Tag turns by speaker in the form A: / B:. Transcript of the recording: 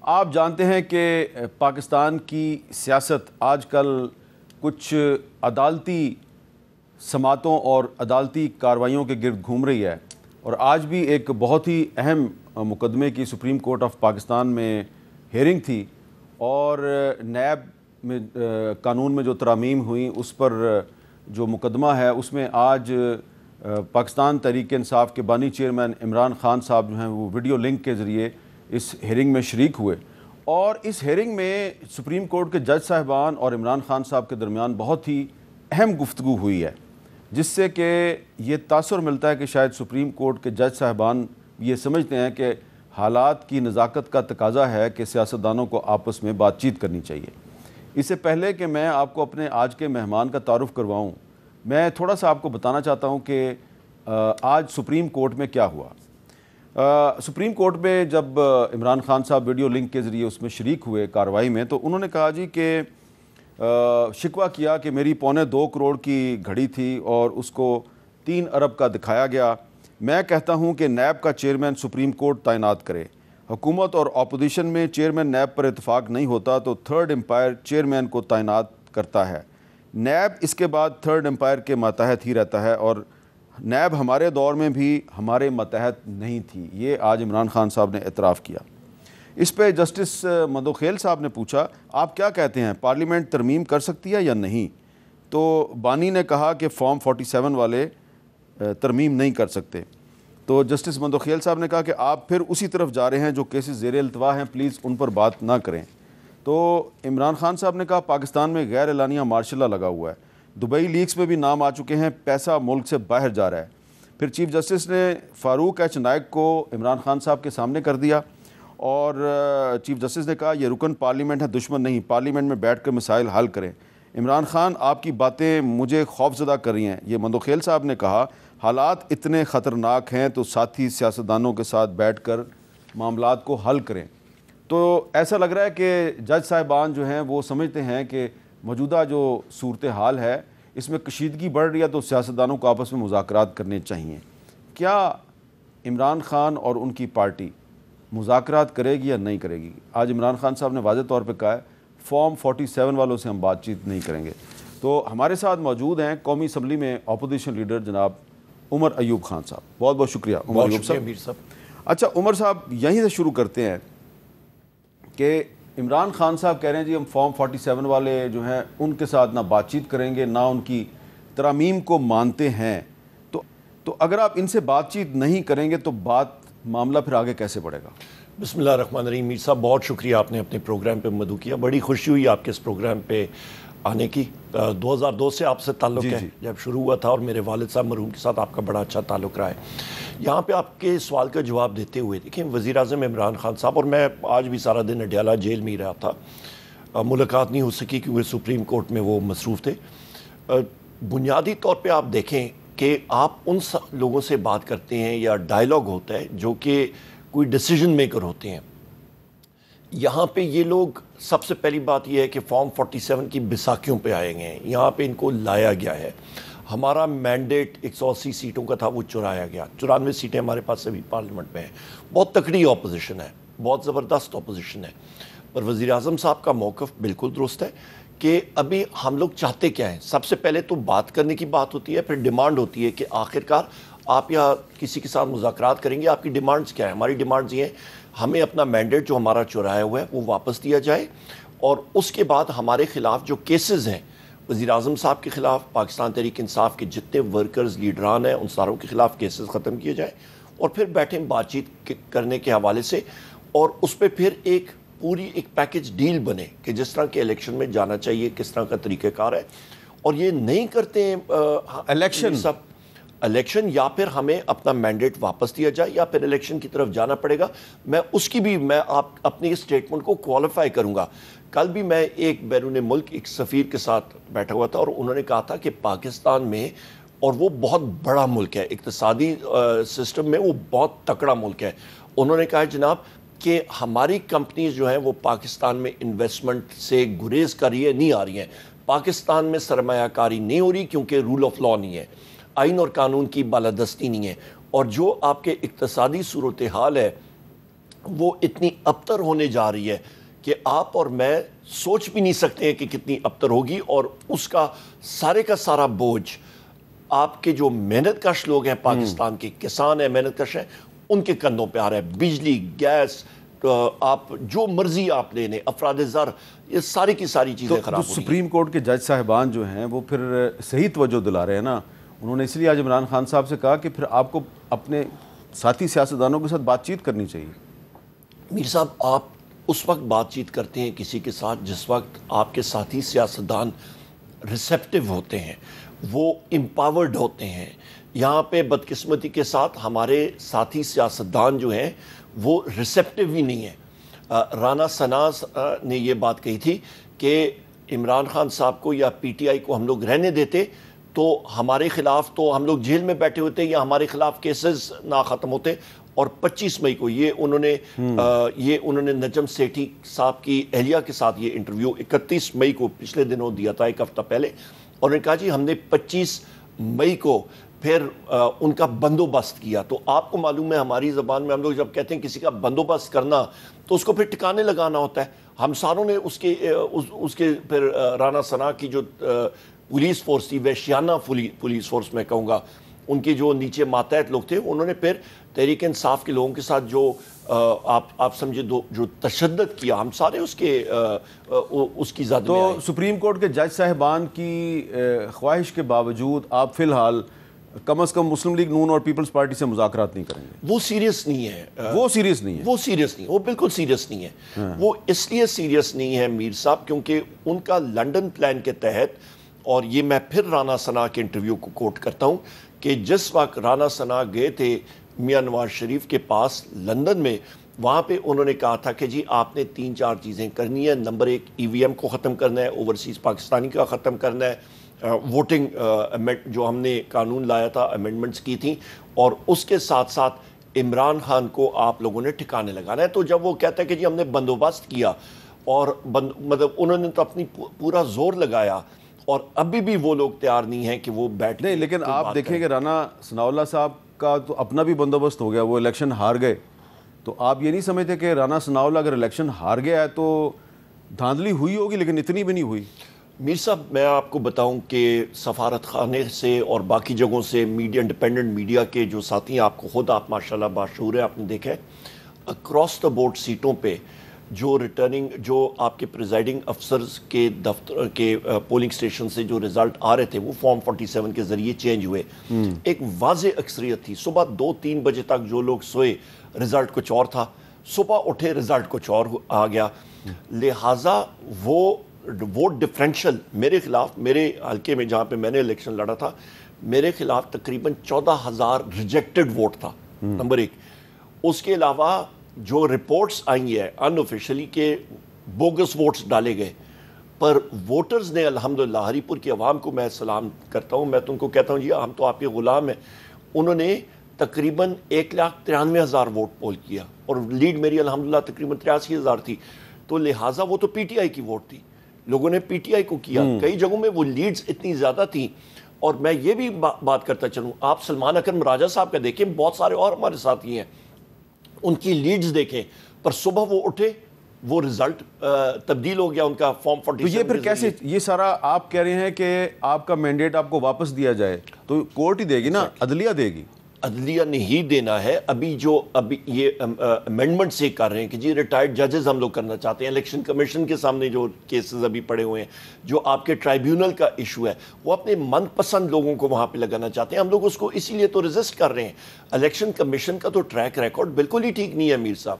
A: آپ جانتے ہیں کہ پاکستان کی سیاست آج کل کچھ عدالتی سماعتوں اور عدالتی کارروائیوں کے گرد گھوم رہی ہے، اور آج بھی ایک بہت ہی اہم مقدمے کی سپریم کورٹ آف پاکستان میں ہیئرنگ تھی، اور نیب میں قانون میں جو ترامیم ہوئیں اس پر جو مقدمہ ہے اس میں آج پاکستان تحریک انصاف کے بانی چیئرمین عمران خان صاحب جو ہیں وہ ویڈیو لنک کے ذریعے اس ہیئرنگ میں شریک ہوئے، اور اس ہیئرنگ میں سپریم کورٹ کے جج صاحبان اور عمران خان صاحب کے درمیان بہت ہی اہم گفتگو ہوئی ہے، جس سے کہ یہ تاثر ملتا ہے کہ شاید سپریم کورٹ کے جج صاحبان یہ سمجھتے ہیں کہ حالات کی نزاکت کا تقاضا ہے کہ سیاستدانوں کو آپس میں بات چیت کرنی چاہیے۔ اس سے پہلے کہ میں آپ کو اپنے آج کے مہمان کا تعارف کرواؤں، میں تھوڑا سا آپ کو بتانا چاہتا ہوں کہ آج سپریم کورٹ میں کیا ہوا۔ سپریم کورٹ میں جب عمران خان صاحب ویڈیو لنک کے ذریعے اس میں شریک ہوئے کارروائی میں، تو انہوں نے کہا جی کہ شکوہ کیا کہ میری 2.25 کروڑ کی گھڑی تھی اور اس کو 3 ارب کا دکھایا گیا۔ میں کہتا ہوں کہ نیب کا چیئرمین سپریم کورٹ تعینات کرے۔ حکومت اور اپوزیشن میں چیئرمین نیب پر اتفاق نہیں ہوتا تو تھرڈ امپائر چیئرمین کو تعینات کرتا ہے۔ نیب اس کے بعد تھرڈ امپائر کے ماتحت ہی رہتا ہے، اور نیب ہمارے دور میں بھی ہمارے ماتحت نہیں تھی۔ یہ آج عمران خان صاحب نے اعتراف کیا۔ اس پہ جسٹس مدوخیل صاحب نے پوچھا، آپ کیا کہتے ہیں، پارلیمنٹ ترمیم کر سکتی ہے یا نہیں؟ تو بانی نے کہا کہ فارم 47 والے ترمیم نہیں کر سکتے۔ تو جسٹس مدوخیل صاحب نے کہا کہ آپ پھر اسی طرف جا رہے ہیں، جو کیسز زیر التوا ہیں پلیز ان پر بات نہ کریں۔ تو عمران خان صاحب نے کہا پاکستان میں غیر اعلانیہ مارشل لا لگا ہوا ہے، دبئی لیکس میں بھی نام آ چکے ہیں، پیسہ ملک سے باہر جا رہا ہے۔ پھر چیف جسٹس نے فاروق ایچ نائک کو عمران خان صاحب کے سامنے کر دیا، اور چیف جسٹس نے کہا یہ رکن پارلیمنٹ ہے، دشمن نہیں، پارلیمنٹ میں بیٹھ کر مسائل حل کریں۔ عمران خان آپ کی باتیں مجھے خوف زدہ کر رہی ہیں۔ یہ مدوخیل صاحب نے کہا حالات اتنے خطرناک ہیں تو ساتھی سیاستدانوں کے ساتھ بیٹھ کر معاملات کو حل کریں۔ تو ایسا لگ رہا ہے کہ جج صاحبان جو ہیں وہ سمجھتے ہیں کہ موجودہ جو صورتحال ہے اس میں کشیدگی بڑھ رہی ہے تو سیاستدانوں کو آپس میں مذاکرات کرنے چاہیے۔ کیا عمران خان اور ان کی پارٹی مذاکرات کرے گی یا نہیں کرے گی؟ آج عمران خان صاحب نے واضح طور پہ کہا ہے فارم 47 والوں سے ہم بات چیت نہیں کریں گے۔ تو ہمارے ساتھ موجود ہیں قومی اسمبلی میں اپوزیشن لیڈر جناب عمر ایوب خان صاحب۔ بہت بہت شکریہ عمر ایوب صاحب۔ اچھا عمر صاحب، یہیں سے شروع کرتے ہیں کہ عمران خان صاحب کہہ رہے ہیں جی ہم فارم 47 والے جو ہیں ان کے ساتھ نہ بات چیت کریں گے، نہ ان کی ترامیم کو مانتے ہیں۔ تو اگر آپ ان سے بات چیت نہیں کریں گے تو معاملہ پھر آگے کیسے بڑھے گا؟
B: بسم اللہ الرحمن الرحیم۔ میر صاحب بہت شکریہ، آپ نے اپنے پروگرام پہ مدعو کیا، بڑی خوشی ہوئی آپ کے اس پروگرام پہ آنے کی۔ 2002 سے آپ سے تعلق ہے، جب شروع ہوا تھا، اور میرے والد صاحب مرحوم کے ساتھ آپ کا بڑا اچھا تعلق رہا ہے۔ یہاں پہ آپ کے سوال کا جواب دیتے ہوئے دیکھیں، وزیر اعظم عمران خان صاحب، اور میں آج بھی سارا دن اڈیالہ جیل میں ہی رہا تھا، ملاقات نہیں ہو سکی کیونکہ سپریم کورٹ میں وہ مصروف تھے۔ بنیادی طور پہ آپ دیکھیں کہ آپ ان لوگوں سے بات کرتے ہیں یا ڈائیلاگ ہوتا ہے جو کہ کوئی ڈیسیجن میکر ہوتے ہیں۔ یہاں پہ یہ لوگ، سب سے پہلی بات یہ ہے کہ فارم 47 کی بیساکھیوں پہ آئے گئے ہیں، یہاں پہ ان کو لایا گیا ہے۔ ہمارا مینڈیٹ 180 سیٹوں کا تھا، وہ چرایا گیا۔ 94 سیٹیں ہمارے پاس ابھی پارلیمنٹ میں ہیں۔ بہت تکڑی اپوزیشن ہے، بہت زبردست اپوزیشن ہے، پر وزیر اعظم صاحب کا موقف بالکل درست ہے کہ ابھی ہم لوگ چاہتے کیا ہیں۔ سب سے پہلے تو بات کرنے کی بات ہوتی ہے، پھر ڈیمانڈ ہوتی ہے کہ آخرکار آپ یا کسی کے ساتھ مذاکرات کریں گے، آپ کی ڈیمانڈز کیا ہیں۔ ہماری ڈیمانڈز یہ ہیں ہمیں اپنا مینڈیٹ جو ہمارا چرایا ہوا ہے وہ واپس دیا جائے، اور اس کے بعد ہمارے خلاف جو کیسز ہیں وزیر اعظم صاحب کے خلاف، پاکستان تحریک انصاف کے جتنے ورکرز لیڈران ہیں ان ساروں کے خلاف کیسز ختم کیے جائیں، اور پھر بیٹھیں بات چیت کرنے کے حوالے سے، اور اس پہ پھر ایک پوری ایک پیکج ڈیل بنے کہ جس طرح کے الیکشن میں جانا چاہیے، کس طرح کا طریقہ کار ہے۔ اور یہ نہیں کرتے ہیں الیکشن، یا پھر ہمیں اپنا مینڈیٹ واپس دیا جائے یا پھر الیکشن کی طرف جانا پڑے گا۔ میں اس کی بھی آپ اپنی اس سٹیٹمنٹ کو کوالیفائی کروں گا۔ کل بھی میں ایک بیرون ملک ایک سفیر کے ساتھ بیٹھا ہوا تھا، اور انہوں نے کہا تھا کہ پاکستان میں، اور وہ بہت بڑا ملک ہے، اقتصادی سسٹم میں وہ بہت تکڑا ملک ہے، انہوں نے کہا جناب کہ ہماری کمپنیز جو ہیں وہ پاکستان میں انویسٹمنٹ سے گریز کر رہی ہے، نہیں آ رہی ہیں۔ پاکستان میں سرمایہ کاری نہیں ہو رہی کیونکہ رول آف لا نہیں ہے، آئین اور قانون کی بالادستی نہیں ہے، اور جو آپ کے اقتصادی صورتحال ہے وہ اتنی ابتر ہونے جا رہی ہے کہ آپ اور میں سوچ بھی نہیں سکتے ہیں کہ کتنی ابتر ہوگی، اور اس کا سارا بوجھ آپ کے جو محنت کش لوگ ہیں، پاکستان کے کسان ہیں، محنت کش ہیں، ان کے کندھوں پہ آ رہا ہے۔ بجلی، گیس، آپ جو مرضی آپ لے لیں، افراد زر، یہ ساری کی ساری چیزیں خراب ہو رہی ہیں۔
A: سپریم کورٹ کے جج صاحبان جو ہیں وہ پھر صحیح توجہ دلا رہے ہیں نا، انہوں نے اس لیے آج عمران خان صاحب سے کہا کہ پھر آپ کو اپنے ساتھی سیاستدانوں کے ساتھ بات چیت کرنی چاہیے۔
B: میر صاحب، آپ اس وقت بات چیت کرتے ہیں کسی کے ساتھ جس وقت آپ کے ساتھی سیاستدان ریسیپٹیو ہوتے ہیں، وہ امپاورڈ ہوتے ہیں۔ یہاں پہ بدقسمتی کے ساتھ ہمارے ساتھی سیاستدان جو ہیں وہ ریسیپٹیو ہی نہیں ہیں۔ رانا ثنا نے یہ بات کہی تھی کہ عمران خان صاحب کو یا پی ٹی آئی کو ہم لوگ رہنے دیتے تو ہمارے خلاف تو ہم لوگ جیل میں بیٹھے ہوتے یا ہمارے خلاف کیسز نہ ختم ہوتے۔ اور 25 مئی کو یہ انہوں نے نجم سیٹھی صاحب کی اہلیہ کے ساتھ یہ انٹرویو 31 مئی کو پچھلے دنوں دیا تھا، ایک ہفتہ پہلے، اور انہوں نے کہا جی ہم نے 25 مئی کو پھر ان کا بندوبست کیا۔ تو آپ کو معلوم ہے ہماری زبان میں ہم لوگ جب کہتے ہیں کسی کا بندوبست کرنا تو اس کو پھر ٹھکانے لگانا ہوتا ہے۔ ہم ساروں نے اس کے پھر رانا ثنا کی جو پولیس فورس تھی، وحشیانہ پولیس فورس میں کہوں گا، ان کے جو نیچے ماتحت لوگ تھے، انہوں نے پھر تحریک انصاف کے لوگوں کے ساتھ جو آپ سمجھے جو تشدد کیا، ہم سارے اس کی زد میں آئے۔
A: تو سپریم کورٹ کے جج صاحبان کی خواہش کے باوجود آپ فی الحال کم از کم مسلم لیگ نون اور پیپلز پارٹی سے مذاکرات نہیں کریں گے؟
B: وہ سیریس نہیں ہے،
A: وہ سیریس نہیں ہے،
B: وہ بالکل سیریس نہیں ہے۔ وہ اس لیے سیریس نہیں ہے میر صاحب کیونکہ ان کا لنڈن پلان کے تحت، اور یہ میں پھر رانا ثنا کے انٹرویو کو کوٹ کرتا ہوں کہ جس وقت رانا ثنا گئے تھے میاں نواز شریف کے پاس لندن میں، وہاں پہ انہوں نے کہا تھا کہ جی آپ نے 3-4 چیزیں کرنی ہے۔ نمبر 1 EVM کو ختم کرنا ہے، اوورسیز پاکستانی کا ختم کرنا ہے، ووٹنگ جو ہم نے قانون لایا تھا، امینڈمنٹس کی تھیں، اور اس کے ساتھ ساتھ عمران خان کو آپ لوگوں نے ٹھکانے لگانا ہے۔ تو جب وہ کہتا ہے کہ جی ہم نے بندوبست کیا، اور مطلب انہوں نے تو اپنی پورا زور لگایا، اور ابھی بھی وہ لوگ تیار نہیں ہیں کہ وہ بیٹھ
A: نہیں، لیکن آپ دیکھیں کہ رانا ثناءاللہ صاحب کا تو اپنا بھی بندوبست ہو گیا، وہ الیکشن ہار گئے، تو آپ یہ نہیں سمجھتے کہ رانا ثناءاللہ اگر الیکشن ہار گیا ہے تو دھاندلی ہوئی ہوگی لیکن اتنی بھی نہیں ہوئی؟
B: میر صاحب، میں آپ کو بتاؤں کہ سفارت خانے سے اور باقی جگہوں سے میڈیا، انڈیپینڈنٹ میڈیا کے جو ساتھی ہیں، آپ کو خود آپ ماشاءاللہ باشعور ہیں، آپ نے دیکھا ہے اکراس دا بورڈ سیٹوں پہ جو آپ کے پریزائڈنگ افسرز کے دفتر کے پولنگ سٹیشن سے جو رزلٹ آ رہے تھے وہ فارم 47 کے ذریعے چینج ہوئے۔ ایک واضح اکثریت تھی، صبح 2-3 بجے تک جو لوگ سوئے رزلٹ کچھ اور تھا، صبح اٹھے رزلٹ کچھ اور آ گیا۔ لہٰذا وہ ووٹ ڈفرینشل میرے خلاف، میرے حلقے میں جہاں پہ میں نے الیکشن لڑا تھا، میرے خلاف تقریباً 14,000 ریجیکٹڈ ووٹ تھا، نمبر 1۔ اس کے علاوہ جو رپورٹس آئی ہیں ان آفیشلی کہ بوگس ووٹس ڈالے گئے، پر ووٹرز نے الحمدللہ، ہری پور کی عوام کو میں سلام کرتا ہوں، میں تم کو کہتا ہوں جی ہم تو آپ کے غلام ہیں، انہوں نے تقریباً 1,93,000 ووٹ پول کیا، اور لیڈ میری الحمدللہ تقریباً 83,000 تھی۔ تو لہٰذا وہ تو پی ٹی آئی کی ووٹ تھی، لوگوں نے پی ٹی آئی کو کیا۔ کئی جگہوں میں وہ لیڈز اتنی زیادہ تھیں، اور میں یہ بھی بات کرتا چلوں، آپ سلمان اکرم راجہ صاحب کا دیکھیں، بہت سارے اور ہمارے ساتھی ہیں، ان کی لیڈز دیکھیں، پر صبح وہ اٹھے، وہ رزلٹ تبدیل ہو گیا ان کا فارم 47۔
A: تو یہ پھر کیسے، یہ سارا آپ کہہ رہے ہیں کہ آپ کا مینڈیٹ آپ کو واپس دیا جائے تو کورٹ ہی دے گی نا، عدلیہ دے گی؟
B: عدلیہ نے ہی دینا ہے۔ ابھی یہ امینڈمنٹ سے کر رہے ہیں کہ جی ریٹائرڈ ججز ہم لوگ کرنا چاہتے ہیں، الیکشن کمیشن کے سامنے جو کیسز ابھی پڑے ہوئے ہیں، جو آپ کے ٹرائیبیونل کا ایشو ہے، وہ اپنے من پسند لوگوں کو وہاں پہ لگانا چاہتے ہیں۔ ہم لوگ اس کو اسی لیے تو ریزسٹ کر رہے ہیں۔ الیکشن کمیشن کا تو ٹریک ریکارڈ بالکل ہی ٹھیک نہیں ہے میر صاحب۔